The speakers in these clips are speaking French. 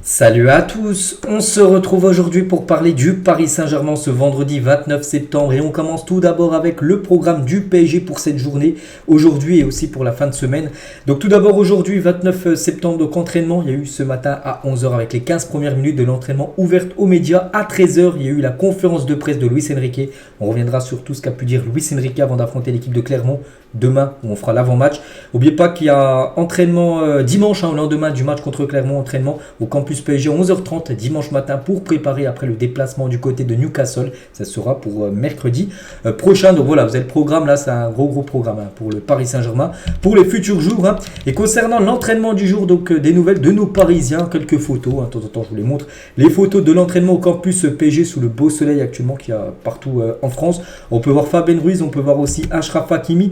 Salut à tous, on se retrouve aujourd'hui pour parler du Paris Saint-Germain ce vendredi 29 septembre et on commence tout d'abord avec le programme du PSG pour cette journée aujourd'hui et aussi pour la fin de semaine. Donc tout d'abord aujourd'hui 29 septembre, donc entraînement, il y a eu ce matin à 11h avec les 15 premières minutes de l'entraînement ouverte aux médias. À 13h, il y a eu la conférence de presse de Luis Enrique. On reviendra sur tout ce qu'a pu dire Luis Enrique avant d'affronter l'équipe de Clermont demain où on fera l'avant-match. N'oubliez pas qu'il y a entraînement dimanche, au lendemain du match contre Clermont, entraînement au campus PSG 11h30 dimanche matin pour préparer après le déplacement du côté de Newcastle. Ça sera pour mercredi prochain. Donc voilà, vous avez le programme là, c'est un gros programme pour le Paris Saint-Germain pour les futurs jours. Et concernant l'entraînement du jour, donc des nouvelles de nos Parisiens, quelques photos. De temps en temps, je vous les montre. Les photos de l'entraînement au campus PSG sous le beau soleil actuellement qu'il y a partout en France. On peut voir Fabien Ruiz, on peut voir aussi Achraf Hakimi,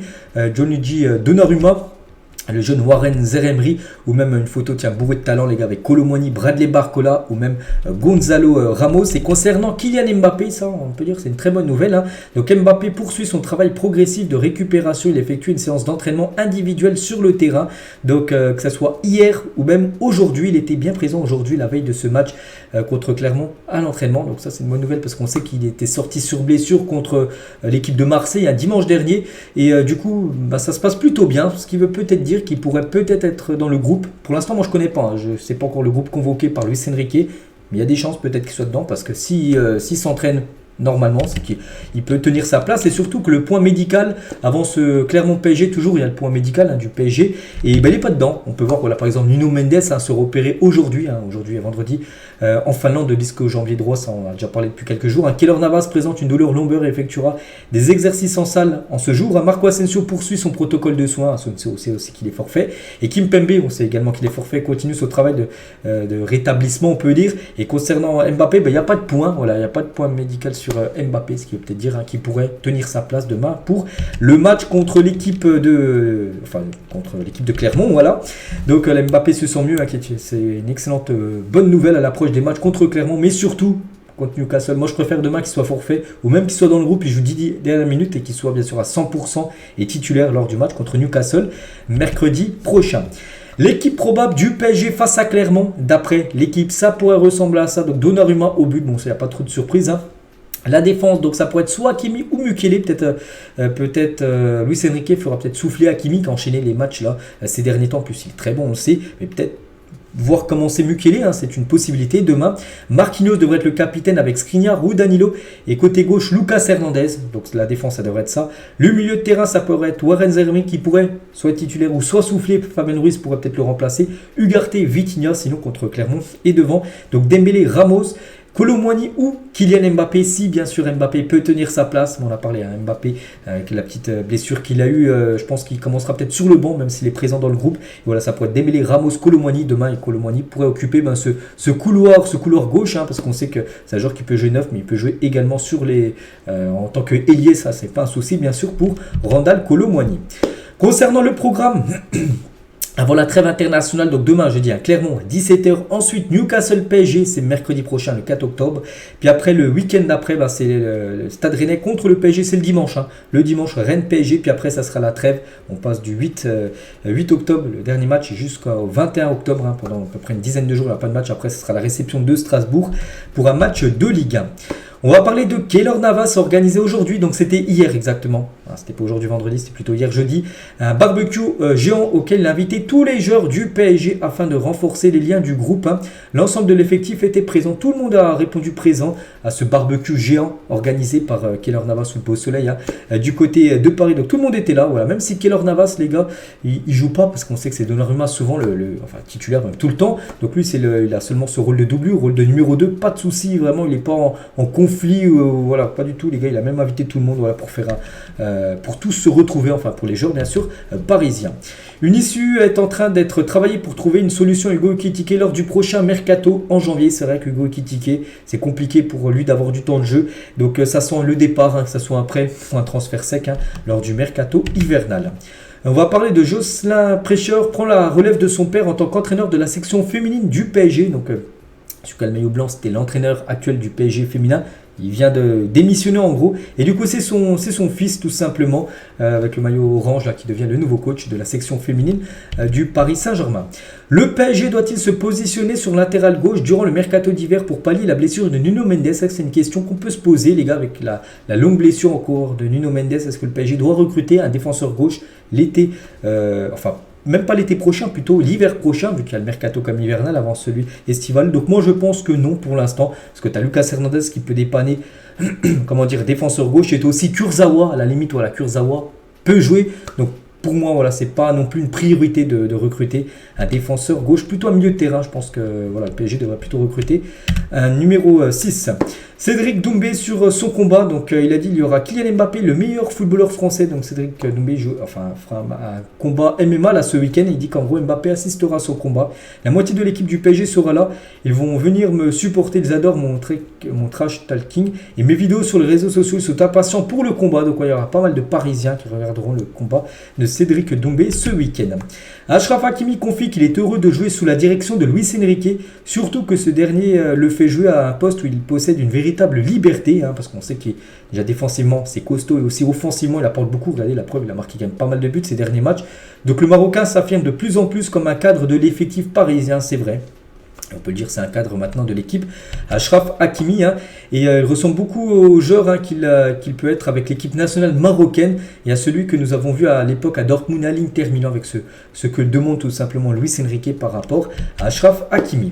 Gianluigi Donnarumma, le jeune Warren Zaïre-Emery, ou même une photo, bourrée de talent les gars, avec Kolo Muani, Bradley Barcola ou même Gonzalo Ramos. Et concernant Kylian Mbappé, ça on peut dire c'est une très bonne nouvelle. Donc Mbappé poursuit son travail progressif de récupération, il effectue une séance d'entraînement individuel sur le terrain. Donc que ce soit hier ou même aujourd'hui, il était bien présent aujourd'hui la veille de ce match contre Clermont à l'entraînement. Donc ça c'est une bonne nouvelle parce qu'on sait qu'il était sorti sur blessure contre l'équipe de Marseille un dimanche dernier. Et du coup ça se passe plutôt bien, ce qui veut peut-être dire qu'il pourrait peut-être être dans le groupe. Pour l'instant, moi je connais pas. Je ne sais pas encore le groupe convoqué par Luis Enrique. Mais il y a des chances peut-être qu'il soit dedans parce que s'il s'entraîne normalement, c'est qu'il peut tenir sa place. Et surtout que le point médical, avant ce Clermont PSG, toujours il y a le point médical du PSG. Et il n'est pas dedans. On peut voir voilà, par exemple Nuno Mendes se repérer aujourd'hui, aujourd'hui et vendredi, en Finlande de disque au jambier droit. Ça on a déjà parlé depuis quelques jours. Keylor Navas présente une douleur lombaire et effectuera des exercices en salle en ce jour. Marco Asensio poursuit son protocole de soins. On sait aussi qu'il est forfait. Et Kim Pembe, on sait également qu'il est forfait, continue son travail de rétablissement, on peut dire. Et concernant Mbappé, il n'y a pas de point. Voilà, il n'y a pas de point médical sur Mbappé, ce qui veut peut-être dire qu'il pourrait tenir sa place demain pour le match contre l'équipe de Clermont. Voilà. Donc Mbappé se sent mieux. C'est une excellente bonne nouvelle à l'approche des matchs contre Clermont, mais surtout contre Newcastle. Moi je préfère demain qu'il soit forfait ou même qu'il soit dans le groupe, et je vous dis dernière minute, et qu'il soit bien sûr à 100% et titulaire lors du match contre Newcastle mercredi prochain. L'équipe probable du PSG face à Clermont, d'après l'équipe, ça pourrait ressembler à ça. Donc Donnarumma au but, bon, il n'y a pas trop de surprise. La défense, donc ça pourrait être soit Hakimi ou Mukiele. Peut-être Luis Enrique fera peut-être souffler Hakimi qui a enchaîné les matchs là ces derniers temps. En plus, il est très bon, on le sait, mais peut-être voir commencer Mukiele, c'est une possibilité demain. Marquinhos devrait être le capitaine avec Skriniar ou Danilo. Et côté gauche, Lucas Hernandez. Donc la défense, ça devrait être ça. Le milieu de terrain, ça pourrait être Warren Zaïre-Emery qui pourrait soit être titulaire ou soit souffler. Fabien Ruiz pourrait peut-être le remplacer. Ugarte, Vitinha, sinon contre Clermont. Et devant, donc Dembélé, Ramos, Kolo Muani ou Kylian Mbappé, si bien sûr Mbappé peut tenir sa place. On a parlé à Mbappé avec la petite blessure qu'il a eue. Je pense qu'il commencera peut-être sur le banc, même s'il est présent dans le groupe. Et voilà, ça pourrait être Dembélé, Ramos, Kolo Muani demain. Et Kolo Muani pourrait occuper ce couloir gauche, parce qu'on sait que c'est un joueur qui peut jouer neuf, mais il peut jouer également sur en tant qu'ailier. Ça, c'est pas un souci, bien sûr, pour Randal Kolo Muani. Concernant le programme. Avant la trêve internationale, donc demain jeudi à Clermont à 17h. Ensuite Newcastle PSG, c'est mercredi prochain le 4 octobre. Puis après le week-end d'après, c'est le Stade Rennais contre le PSG, c'est le dimanche. Le dimanche Rennes PSG, puis après ça sera la trêve. On passe du 8 octobre, le dernier match, jusqu'au 21 octobre. Pendant à peu près une dizaine de jours, il n'y a pas de match. Après ce sera la réception de Strasbourg pour un match de Ligue 1. On va parler de Keylor Navas organisé aujourd'hui, donc c'était hier exactement. C'était pas aujourd'hui vendredi, c'était plutôt hier jeudi. Un barbecue géant auquel il a invité tous les joueurs du PSG afin de renforcer les liens du groupe. L'ensemble de l'effectif était présent, tout le monde a répondu présent à ce barbecue géant organisé par Keylor Navas sous le beau soleil du côté de Paris. Donc tout le monde était là, voilà. Même si Keylor Navas, les gars, il joue pas parce qu'on sait que c'est Donnarumma souvent le titulaire tout le temps. Donc lui, il a seulement ce rôle de doublure, rôle de numéro 2, pas de souci, vraiment, il n'est pas en conflit. Voilà, pas du tout les gars, il a même invité tout le monde pour faire pour tous se retrouver, pour les joueurs bien sûr parisiens. Une issue est en train d'être travaillée pour trouver une solution à Hugo Ekitike lors du prochain mercato en janvier. C'est vrai qu'Hugo Ekitike, c'est compliqué pour lui d'avoir du temps de jeu, donc ça sent le départ, que ça soit un prêt ou un transfert sec lors du mercato hivernal. On va parler de Jocelyn Prêcheur, prend la relève de son père en tant qu'entraîneur de la section féminine du PSG. Donc Sukkal Maillot Blanc, c'était l'entraîneur actuel du PSG féminin. il vient de démissionner en gros. Et du coup, c'est son fils tout simplement, avec le maillot orange là, qui devient le nouveau coach de la section féminine du Paris Saint-Germain. Le PSG doit-il se positionner sur latéral gauche durant le mercato d'hiver pour pallier la blessure de Nuno Mendes? C'est une question qu'on peut se poser, les gars, avec la longue blessure en cours de Nuno Mendes. Est-ce que le PSG doit recruter un défenseur gauche l'été, même pas l'été prochain, plutôt l'hiver prochain, vu qu'il y a le mercato comme hivernal avant celui estival. Donc moi je pense que non pour l'instant, parce que tu as Lucas Hernandez qui peut dépanner, comment dire, défenseur gauche, et aussi Kurzawa, à la limite, voilà, Kurzawa peut jouer. Donc pour moi, voilà, c'est pas non plus une priorité de recruter un défenseur gauche, plutôt un milieu de terrain. Je pense que voilà, le PSG devrait plutôt recruter un numéro 6. Cédric Doumbé sur son combat, donc il a dit il y aura Kylian Mbappé, le meilleur footballeur français. Donc Cédric Doumbé fera un combat MMA là ce week-end. Il dit qu'en gros Mbappé assistera à son combat. La moitié de l'équipe du PSG sera là. Ils vont venir me supporter. Ils adorent mon trash talking et mes vidéos sur les réseaux sociaux. Ils sont impatients pour le combat. Donc il y aura pas mal de Parisiens qui regarderont le combat de Cédric Doumbé ce week-end. Achraf Hakimi confie qu'il est heureux de jouer sous la direction de Luis Enrique, surtout que ce dernier le fait jouer à un poste où il possède une véritable liberté, parce qu'on sait qu'il déjà défensivement c'est costaud et aussi offensivement il apporte beaucoup. Regardez la preuve, il a marqué quand même pas mal de buts ces derniers matchs. Donc le Marocain s'affirme de plus en plus comme un cadre de l'effectif parisien, c'est vrai. On peut le dire, c'est un cadre maintenant de l'équipe. Achraf Hakimi, et il ressemble beaucoup au joueur qu'il peut être avec l'équipe nationale marocaine et à celui que nous avons vu à l'époque à Dortmund, à l'Inter Milan, avec ce que demande tout simplement Luis Enrique par rapport à Achraf Hakimi.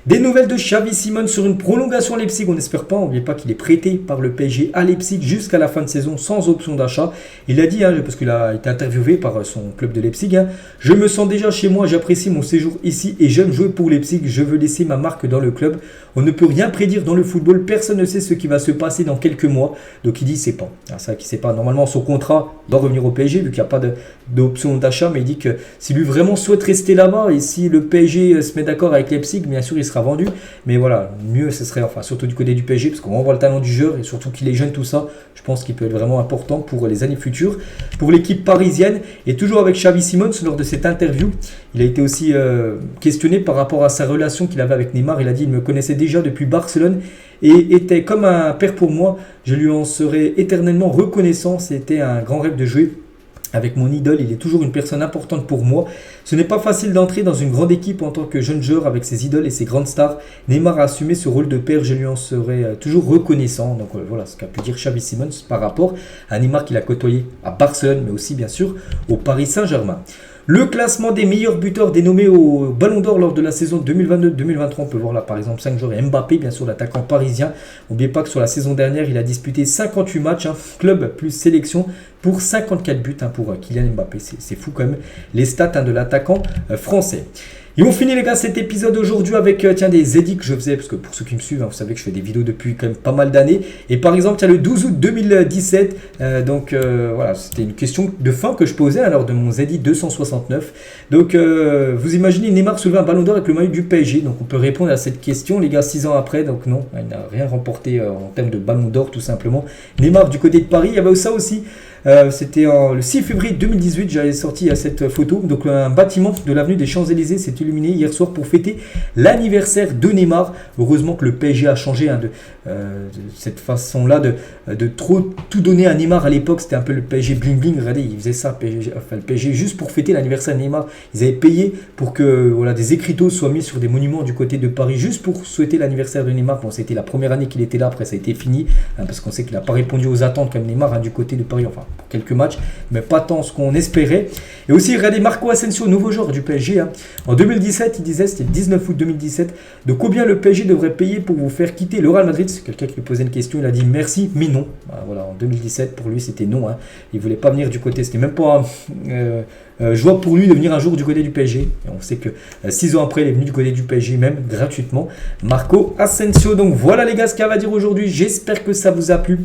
Des nouvelles de Xavi Simons sur une prolongation à Leipzig, on n'espère pas, n'oubliez pas qu'il est prêté par le PSG à Leipzig jusqu'à la fin de saison sans option d'achat. Il a dit, parce qu'il a été interviewé par son club de Leipzig, je me sens déjà chez moi, j'apprécie mon séjour ici et j'aime jouer pour Leipzig, je veux laisser ma marque dans le club. On ne peut rien prédire dans le football, personne ne sait ce qui va se passer dans quelques mois. Donc il dit, c'est pas. C'est vrai qu'il sait pas. Normalement, son contrat doit revenir au PSG vu qu'il n'y a pas d'option d'achat, mais il dit que si lui vraiment souhaite rester là-bas et si le PSG se met d'accord avec Leipzig, bien sûr, il sera vendu. Mais voilà, mieux ce serait, surtout du côté du PSG, parce qu'on voit le talent du joueur et surtout qu'il est jeune, tout ça. Je pense qu'il peut être vraiment important pour les années futures. Pour l'équipe parisienne, et toujours avec Xavi Simons, lors de cette interview, il a été aussi questionné par rapport à sa relation qu'il avait avec Neymar. Il a dit, il me connaissait déjà depuis Barcelone et était comme un père pour moi. Je lui en serai éternellement reconnaissant. C'était un grand rêve de jouer avec mon idole, il est toujours une personne importante pour moi. Ce n'est pas facile d'entrer dans une grande équipe en tant que jeune joueur avec ses idoles et ses grandes stars. Neymar a assumé ce rôle de père, je lui en serai toujours reconnaissant. Donc voilà ce qu'a pu dire Xavi Simons par rapport à Neymar qu'il a côtoyé à Barcelone, mais aussi bien sûr au Paris Saint-Germain. Le classement des meilleurs buteurs dénommés au Ballon d'Or lors de la saison 2022-2023. On peut voir là par exemple 5 joueurs. Mbappé, bien sûr, l'attaquant parisien. N'oubliez pas que sur la saison dernière, il a disputé 58 matchs, club plus sélection, pour 54 buts pour Kylian Mbappé. C'est fou quand même les stats de l'attaquant français. Et on finit les gars cet épisode aujourd'hui avec des edits que je faisais, parce que pour ceux qui me suivent, vous savez que je fais des vidéos depuis quand même pas mal d'années. Et par exemple, le 12 août 2017, voilà, c'était une question de fin que je posais lors de mon edit 269. Donc vous imaginez Neymar soulever un ballon d'or avec le maillot du PSG. Donc on peut répondre à cette question les gars 6 ans après. Donc non, il n'a rien remporté en termes de ballon d'or tout simplement. Neymar du côté de Paris, il y avait ça aussi. C'était le 6 février 2018, j'avais sorti cette photo. Donc un bâtiment de l'avenue des Champs-Élysées s'est illuminé hier soir pour fêter l'anniversaire de Neymar. Heureusement que le PSG a changé de cette façon-là de trop tout donner à Neymar à l'époque. C'était un peu le PSG bling bling. Regardez, ils faisaient ça, le PSG juste pour fêter l'anniversaire de Neymar. Ils avaient payé pour que des écriteaux soient mis sur des monuments du côté de Paris juste pour souhaiter l'anniversaire de Neymar. Bon, c'était la première année qu'il était là, après ça a été fini parce qu'on sait qu'il n'a pas répondu aux attentes comme Neymar du côté de Paris. Enfin, pour quelques matchs, mais pas tant ce qu'on espérait. Et aussi, regardez Marco Asensio, nouveau joueur du PSG. En 2017, il disait, c'était le 19 août 2017, de combien le PSG devrait payer pour vous faire quitter le Real Madrid. C'est quelqu'un qui lui posait une question, il a dit merci, mais non. Voilà, en 2017, pour lui, c'était non. Il ne voulait pas venir du côté, c'était même pas jouable pour lui de venir un jour du côté du PSG. Et on sait que 6 ans après, il est venu du côté du PSG, même gratuitement. Marco Asensio. Donc voilà les gars, ce qu'il y a à dire aujourd'hui. J'espère que ça vous a plu.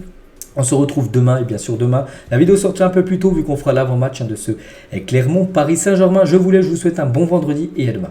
On se retrouve demain, et bien sûr demain, la vidéo sortira un peu plus tôt vu qu'on fera l'avant-match de ce Clermont Paris Saint-Germain. Je vous souhaite un bon vendredi et à demain.